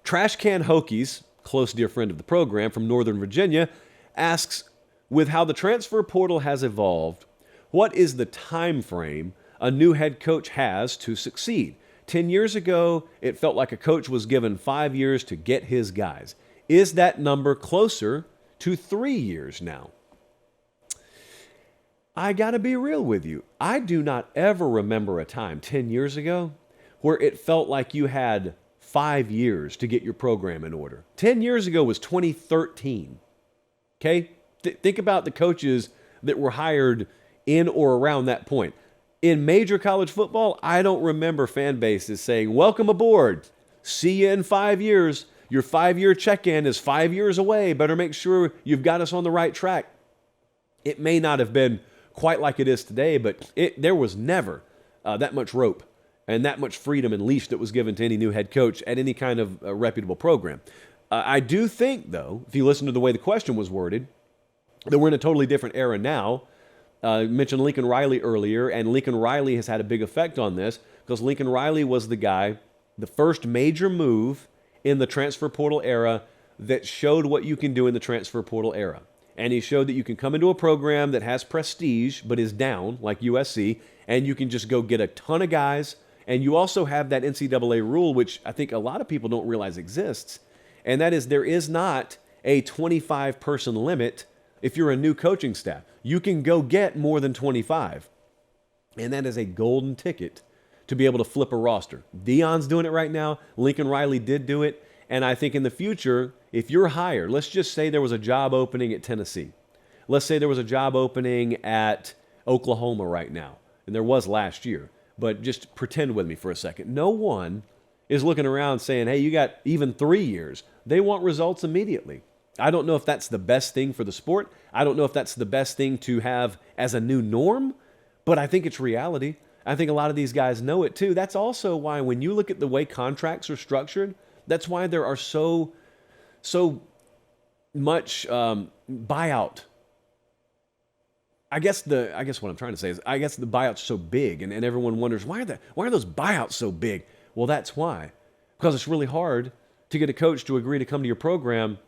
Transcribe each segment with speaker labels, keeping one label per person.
Speaker 1: Trash Can Hokies, close dear friend of the program from Northern Virginia, asks, with how the transfer portal has evolved, what is the time frame a new head coach has to succeed? 10 years ago, it felt like a coach was given 5 years to get his guys. Is that number closer to 3 years now? I got to be real with you. I do not ever remember a time 10 years ago where it felt like you had 5 years to get your program in order. 10 years ago was 2013. Okay? Think about the coaches that were hired in or around that point. In major college football, I don't remember fan bases saying, welcome aboard. See you in 5 years. Your 5-year check-in is 5 years away. Better make sure you've got us on the right track. It may not have been quite like it is today, but there was never that much rope and that much freedom and leash that was given to any new head coach at any kind of reputable program. I do think, though, if you listen to the way the question was worded, that we're in a totally different era now. I mentioned Lincoln Riley earlier, and Lincoln Riley has had a big effect on this because Lincoln Riley was the guy, the first major move in the transfer portal era that showed what you can do in the transfer portal era. And he showed that you can come into a program that has prestige but is down, like USC, and you can just go get a ton of guys. And you also have that NCAA rule, which I think a lot of people don't realize exists, and that is there is not a 25-person limit if you're a new coaching staff. You can go get more than 25. And that is a golden ticket to be able to flip a roster. Deion's doing it right now. Lincoln Riley did do it. And I think in the future, if you're hired, let's just say there was a job opening at Tennessee. Let's say there was a job opening at Oklahoma right now. And there was last year. But just pretend with me for a second. No one is looking around saying, hey, you got even 3 years. They want results immediately. I don't know if that's the best thing for the sport. I don't know if that's the best thing to have as a new norm, but I think it's reality. I think a lot of these guys know it too. That's also why when you look at the way contracts are structured, that's why there are so much buyout. I guess what I'm trying to say is I guess the buyouts are so big, and everyone wonders why are those buyouts so big? Well, that's why. Because it's really hard to get a coach to agree to come to your program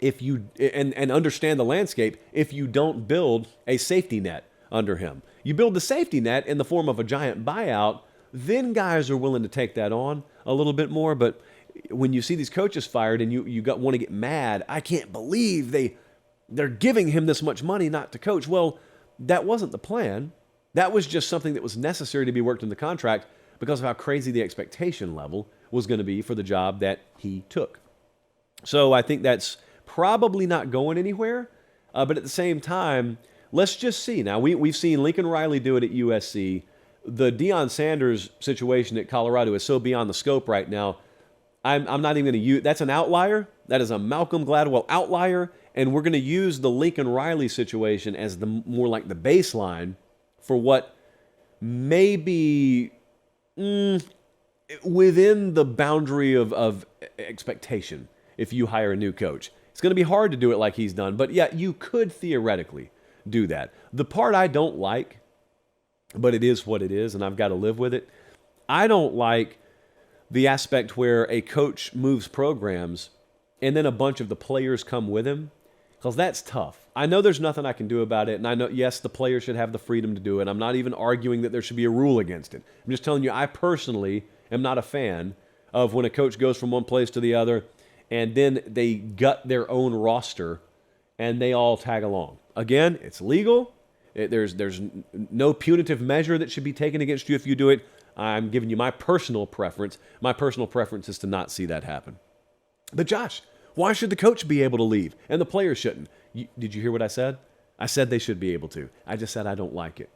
Speaker 1: if you and understand the landscape if you don't build a safety net under him. You build the safety net in the form of a giant buyout, then guys are willing to take that on a little bit more. But when you see these coaches fired and you want to get mad, I can't believe they're giving him this much money not to coach. Well, that wasn't the plan. That was just something that was necessary to be worked in the contract because of how crazy the expectation level was going to be for the job that he took. So I think that's probably not going anywhere. But at the same time, let's just see. Now, we've seen Lincoln Riley do it at USC. The Deion Sanders situation at Colorado is so beyond the scope right now. I'm not even going to use, that's an outlier. That is a Malcolm Gladwell outlier. And we're going to use the Lincoln Riley situation as the more like the baseline for what may be within the boundary of expectation if you hire a new coach. It's going to be hard to do it like he's done, but yeah, you could theoretically do that. The part I don't like, but it is what it is, and I've got to live with it, I don't like the aspect where a coach moves programs and then a bunch of the players come with him, because that's tough. I know there's nothing I can do about it, and I know, yes, the players should have the freedom to do it. I'm not even arguing that there should be a rule against it. I'm just telling you, I personally am not a fan of when a coach goes from one place to the other and then they gut their own roster and they all tag along. Again, it's legal. There's no punitive measure that should be taken against you if you do it. I'm giving you my personal preference. My personal preference is to not see that happen. But Josh, why should the coach be able to leave and the players shouldn't? Did you hear what I said? I said they should be able to. I just said I don't like it.